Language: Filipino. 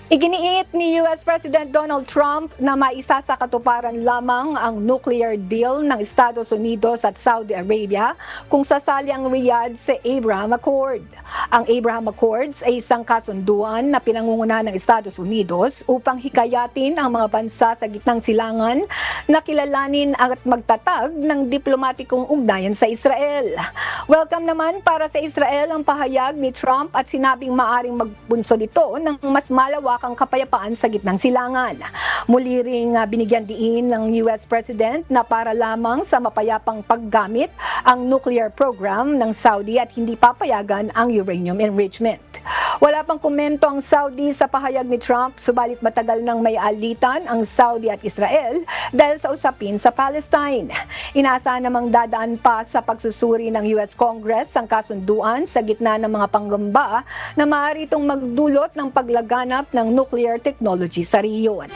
Iginiit ni US President Donald Trump na maisa sa katuparan lamang ang nuclear deal ng Estados Unidos at Saudi Arabia kung sasali ang Riyadh sa Abraham Accord. Ang Abraham Accords ay isang kasunduan na pinangunguna ng Estados Unidos upang hikayatin ang mga bansa sa gitnang silangan na kilalanin at magtatag ng diplomatikong ugnayan sa Israel. Welcome naman para sa Israel ang pahayag ni Trump at sinabing maaring magbunsod ito ng mas malawakang kapayapaan sa gitnang silangan. Muli ring binigyan diin ng US President na para lamang sa mapayapang paggamit ang nuclear program ng Saudi at hindi papayagan ang uranium enrichment. Wala pang komento ang Saudi sa pahayag ni Trump, subalit matagal nang may alitan ang Saudi at Israel dahil sa usapin sa Palestine. Inaasahan namang dadaan pa sa pagsusuri ng US Congress ang kasunduan sa gitna ng mga panggamba na maaari itong magdulot ng paglaganap ng nuclear technology sa rehiyon.